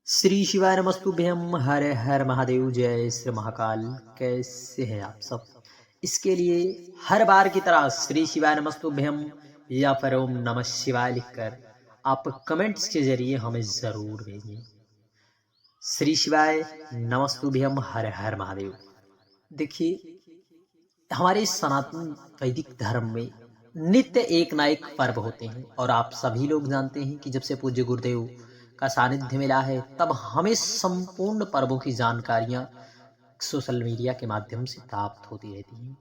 श्री शिवाय नमस्तुभ्यम। हर हर महादेव। जय श्री महाकाल। कैसे हैं आप सब? इसके लिए हर बार की तरह श्री शिवाय नमस्तुभ्यम या फिर ओम नमः शिवाय लिखकर आप कमेंट्स के जरिए हमें जरूर भेजिए। श्री शिवाय नमस्तुभ्यम। हर हर महादेव। देखिए, हमारे सनातन वैदिक धर्म में नित्य एक ना एक पर्व होते हैं और आप सभी लोग जानते हैं कि जब से पूज्य गुरुदेव का सानिध्य मिला है तब हमें संपूर्ण पर्वों की जानकारियां सोशल मीडिया के माध्यम से प्राप्त होती रहती हैं।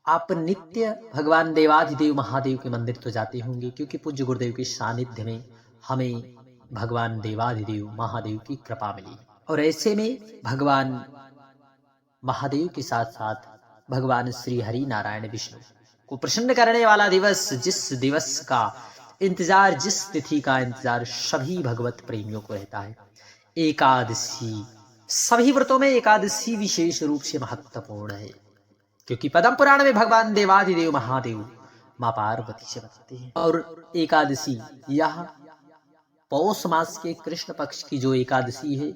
आप नित्य भगवान देवाधिदेव महादेव के मंदिर तो जाते होंगे, क्योंकि पूज्य गुरुदेव के सानिध्य में हमें भगवान देवाधिदेव महादेव की कृपा मिली। और ऐसे में भगवान महादेव के साथ साथ भगवान श्री हरि नारायण विष्णु को प्रसन्न करने वाला दिवस, जिस दिवस का इंतजार, जिस तिथि का इंतजार सभी भगवत प्रेमियों को रहता है, एकादशी। सभी व्रतों में एकादशी विशेष रूप से महत्वपूर्ण है, क्योंकि पद्म पुराण में भगवान देवाधिदेव महादेव मां पार्वती से बताते हैं। और एकादशी यह पौष मास के कृष्ण पक्ष की जो एकादशी है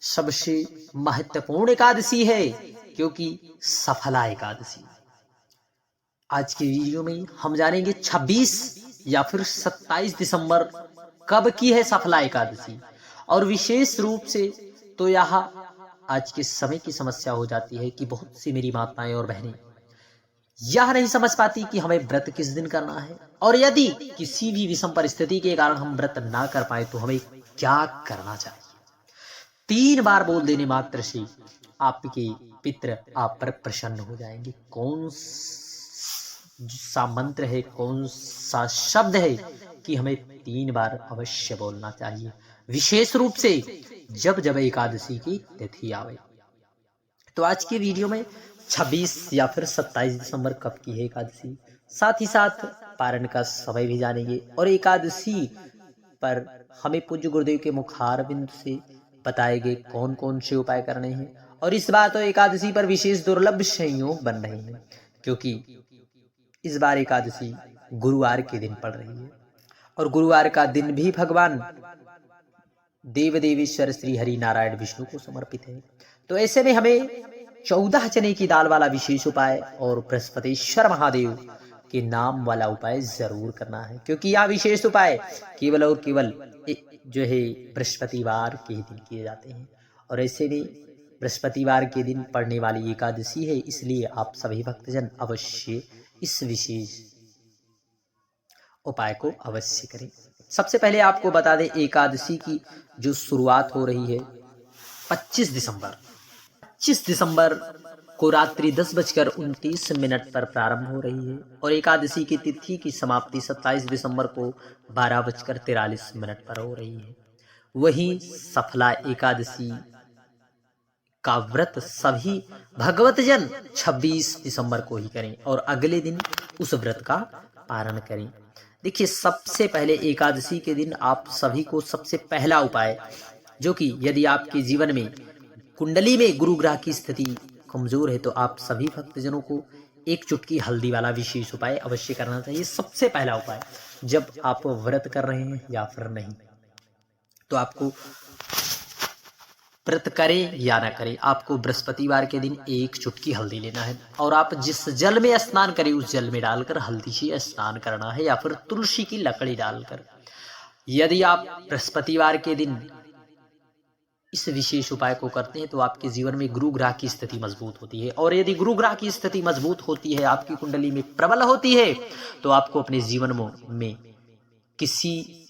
सबसे महत्वपूर्ण एकादशी है, क्योंकि सफला एकादशी। आज के वीडियो में हम जानेंगे 26 या फिर 27 दिसंबर कब की है सफला एकादशी। और विशेष रूप से तो यह आज के समय की समस्या हो जाती है कि बहुत सी मेरी माताएं और बहनें यह नहीं समझ पाती कि हमें व्रत किस दिन करना है, और यदि किसी भी विषम परिस्थिति के कारण हम व्रत ना कर पाए तो हमें क्या करना चाहिए। 3 बार बोल देने मात्र से आपके पितृ आप पर प्रसन्न हो जाएंगे। कौन सा मंत्र है, कौन सा शब्द है कि हमें 3 बार अवश्य बोलना चाहिए, विशेष रूप से जब जब एकादशी की तिथि आवे। तो आज के वीडियो में 26 या फिर 27 दिसंबर कब की है एकादशी, साथ ही साथ पारण का समय भी जानेंगे। और एकादशी पर हमें पूज्य गुरुदेव के मुखारविंद से बताए गए कौन कौन से उपाय करने हैं। और इस बार तो एकादशी पर विशेष दुर्लभ संयोग बन रहे हैं, क्योंकि इस बार एकादशी गुरुवार के दिन पड़ रही है, और गुरुवार का दिन भी भगवान देव देवेश्वर श्री हरि नारायण विष्णु को समर्पित है। तो ऐसे में हमें 14 चने की दाल वाला विशेष उपाय और बृहस्पतिश्वर महादेव के नाम वाला उपाय जरूर करना है, क्योंकि यह विशेष उपाय केवल और केवल जो है बृहस्पतिवार के दिन किए जाते हैं। और ऐसे में बृहस्पतिवार के दिन पड़ने वाली एकादशी है, इसलिए आप सभी भक्तजन अवश्य इस विशेष उपाय को अवश्य करें। सबसे पहले आपको बता दें, एकादशी की जो शुरुआत हो रही है 25 दिसंबर को रात्रि 10:29 पर प्रारंभ हो रही है, और एकादशी की तिथि की समाप्ति 27 दिसंबर को 12:43 पर हो रही है। वहीं सफला एकादशी का व्रत सभी भगवतजन 26 दिसंबर को ही करें और अगले दिन उस व्रत का पारण करें। देखिए, सबसे पहले एकादशी के दिन आप सभी को सबसे पहला उपाय, जो कि यदि आपके जीवन में कुंडली में गुरु ग्रह की स्थिति कमजोर है तो आप सभी भक्तजनों को 1 चुटकी हल्दी वाला विशेष उपाय अवश्य करना चाहिए। सबसे पहला उपाय, जब आप व्रत कर रहे हैं या फिर नहीं, तो आपको व्रत करें या ना करें, आपको बृहस्पतिवार के दिन 1 चुटकी हल्दी लेना है, और आप जिस जल में स्नान करें उस जल में डालकर हल्दी से स्नान करना है, या फिर तुलसी की लकड़ी डालकर। यदि आप बृहस्पतिवार के दिन इस विशेष उपाय को करते हैं तो आपके जीवन में गुरु ग्रह की स्थिति मजबूत होती है, और यदि गुरु ग्रह की स्थिति मजबूत होती है, आपकी कुंडली में प्रबल होती है, तो आपको अपने जीवन में किसी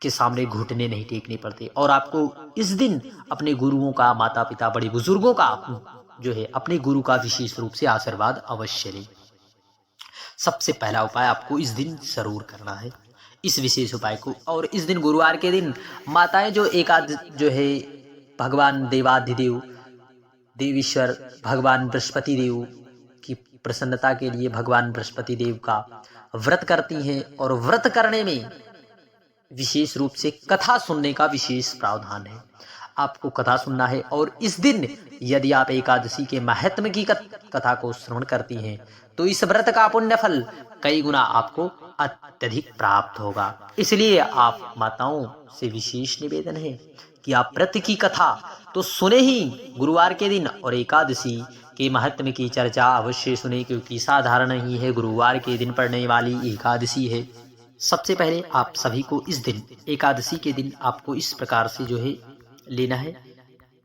के सामने घुटने नहीं टेकने पड़ते, और आपको इस दिन अपने गुरुओं का, माता पिता, बड़े बुजुर्गों का जो है अपने गुरु का विशेष रूप से आशीर्वाद अवश्य लें। सबसे पहला उपाय आपको इस दिन जरूर करना है, इस विशेष उपाय को। और इस दिन गुरुवार के दिन माताएं जो है भगवान देवाधिदेव देवीश्वर भगवान बृहस्पति देव की प्रसन्नता के लिए भगवान बृहस्पति देव का व्रत करती हैं, और व्रत करने में विशेष रूप से कथा सुनने का विशेष प्रावधान है। आपको कथा सुनना है, और इस दिन यदि आप एकादशी के महात्म्य की कथा को श्रवण करती हैं तो इस व्रत का पुण्य फल कई गुना आपको अत्यधिक प्राप्त होगा। इसलिए आप माताओं से विशेष निवेदन है कि आप व्रत की कथा तो सुने ही, गुरुवार के दिन और एकादशी के महत्व की चर्चा अवश्य सुने, क्योंकि साधारण ही है, गुरुवार के दिन पड़ने वाली एकादशी है। सबसे पहले आप सभी को इस दिन, एकादशी के दिन, आपको इस प्रकार से जो है लेना है,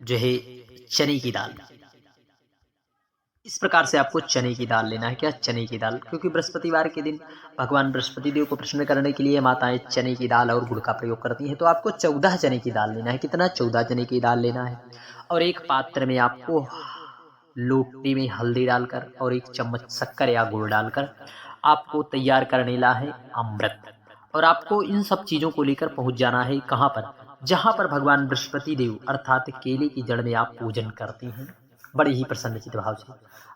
जो है चने की दाल। इस प्रकार से आपको चने की दाल लेना है। क्या? चने की दाल, क्योंकि बृहस्पतिवार के दिन भगवान बृहस्पति देव को प्रसन्न करने के लिए माताएं चने की दाल और गुड़ का प्रयोग करती हैं। तो आपको 14 चने की दाल लेना है। कितना? 14 चने की दाल लेना है। और एक पात्र में आपको लोटे में हल्दी डालकर और 1 चम्मच शक्कर या गुड़ डालकर आपको तैयार कर लेना है अमृत। और आपको इन सब चीजों को लेकर पहुंच जाना है कहाँ पर? जहां पर भगवान बृहस्पति देव अर्थात केले की जड़ में आप पूजन करते हैं, बड़े ही प्रसन्नचित भाव से।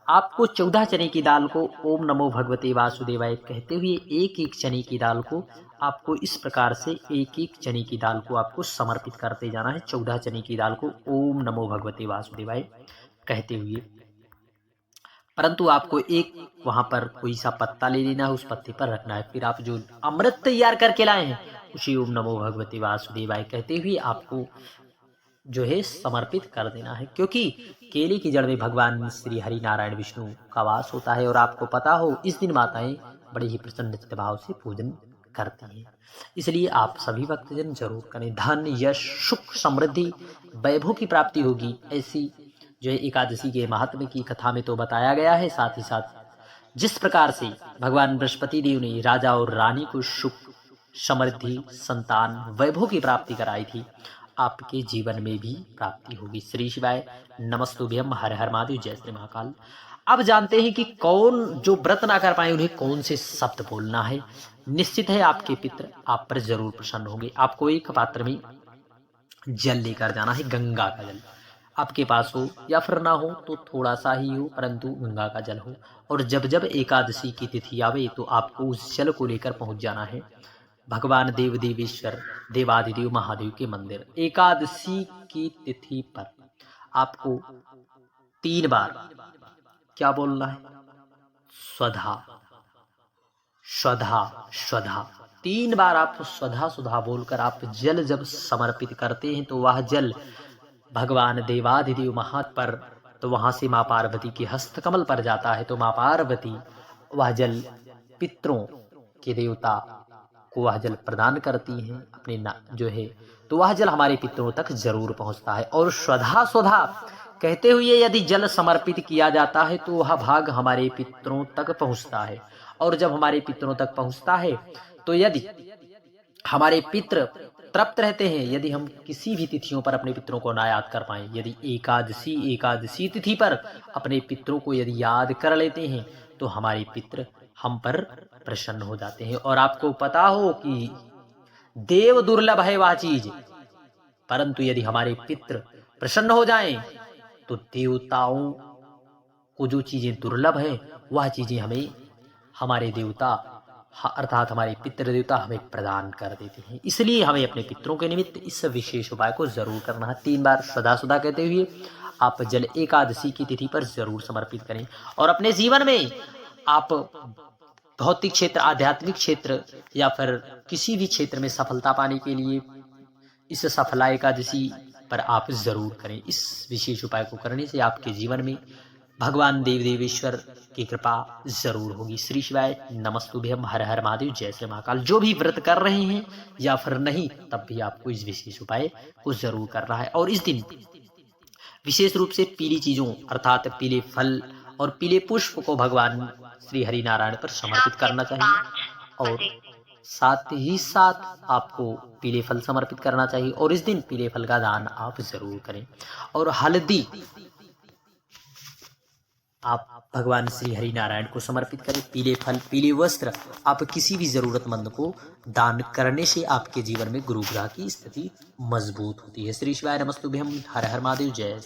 आपको 14 चने की दाल को ओम नमो भगवते वासुदेवाय कहते हुए एक एक चने की दाल को आपको इस प्रकार से एक एक चने की दाल को आपको समर्पित करते जाना है। 14 चने की दाल को ओम नमो भगवते वासुदेवाय कहते हुए। परंतु आपको एक वहां पर कोई सा पत्ता ले लेना है, उस पत्ते पर रखना है। फिर आप जो अमृत तैयार करके लाए हैं उसी ओम नमो भगवते वासुदेवाय कहते हुए आपको जो है समर्पित कर देना है, क्योंकि केले की जड़ में भगवान श्री हरि नारायण विष्णु का वास होता है। और आपको पता हो, इस दिन माताएं बड़े ही प्रसन्न भाव से पूजन करती हैं। इसलिए आप सभी भक्तजन जरूर करें। धन, यश, सुख, समृद्धि, वैभव की प्राप्ति होगी, ऐसी जो है एकादशी के महात्म्य की कथा में तो बताया गया है। साथ ही साथ जिस प्रकार से भगवान बृहस्पति देव ने राजा और रानी को सुख, समृद्धि, संतान, वैभव की प्राप्ति कराई थी, आपके जीवन में भी प्राप्ति होगी। श्री शिवाय नमस्तुभ्यम, हर हर महादेव, जय श्री महाकाल। अब जानते हैं कि कौन जो व्रत ना कर पाए उन्हें कौन से शब्द बोलना है। निश्चित है आपके पितर आप पर जरूर प्रसन्न होंगे। आपको एक पात्र में जल लेकर जाना है, गंगा का जल। आपके पास हो या फिर ना हो तो थोड़ा सा ही हो, परंतु गंगा का जल हो। और जब जब एकादशी की तिथि आवे तो आपको उस जल को लेकर पहुंच जाना है भगवान देव देवेश्वर देवादिदेव महादेव के मंदिर। एकादशी की तिथि पर आपको 3 बार क्या बोलना है? स्वधा स्वधा स्वधा। 3 बार आप स्वधा सुधा बोलकर आप जल जब समर्पित करते हैं तो वह जल भगवान देवादिदेव महात पर, तो वहां से माँ पार्वती के हस्तकमल पर जाता है। तो माँ पार्वती वह जल पितरों के देवता को वह जल प्रदान करती हैं अपने जो है, तो वह जल हमारे पितरों तक जरूर पहुंचता है। और स्वधा स्वधा कहते हुए यदि जल समर्पित किया जाता है तो वह भाग हमारे पितरों तक पहुंचता है। और जब हमारे पितरों तक पहुंचता है तो यदि हमारे पितर तृप्त रहते हैं, यदि हम किसी भी तिथियों पर अपने पितरों को ना याद कर पाए, यदि एकादशी तिथि पर अपने पितरों को यदि याद कर लेते हैं तो हमारे पितर हम पर प्रसन्न हो जाते हैं। और आपको पता हो कि देव दुर्लभ है वह चीज, परंतु यदि हमारे पितर प्रसन्न हो जाएं तो देवताओं को जो चीजें दुर्लभ है वह चीजें हमें हमारे देवता अर्थात हमारे पितृ देवता हमें प्रदान कर देते हैं। इसलिए हमें अपने पितरों के निमित्त इस विशेष उपाय को जरूर करना है। 3 बार सदा सुदा कहते हुए आप जल एकादशी की तिथि पर जरूर समर्पित करें। और अपने जीवन में आप भौतिक क्षेत्र, आध्यात्मिक क्षेत्र या फिर किसी भी क्षेत्र में सफलता पाने के लिए इस सफला एकादशी पर आप जरूर करें। इस विशेष उपाय को करने से आपके जीवन में भगवान देव देवेश्वर की कृपा जरूर होगी। श्री शिवाय नमस्तुभ्यम, हर हर महादेव, जय श्री महाकाल। जो भी व्रत कर रहे हैं या फिर नहीं, तब भी आपको इस विशेष उपाय को जरूर करना है। और इस दिन विशेष रूप से पीली चीजों अर्थात पीले फल और पीले पुष्प को भगवान श्री हरि नारायण पर समर्पित करना चाहिए। और साथ ही साथ आपको पीले फल समर्पित करना चाहिए। और इस दिन पीले फल का दान आप जरूर करें। और हल्दी आप भगवान श्री हरि नारायण को समर्पित करें। पीले फल, पीले वस्त्र आप किसी भी जरूरतमंद को दान करने से आपके जीवन में गुरु ग्रह की स्थिति मजबूत होती है। श्री शिवाय नमस्तुभ्यम, हर हर महादेव, जय।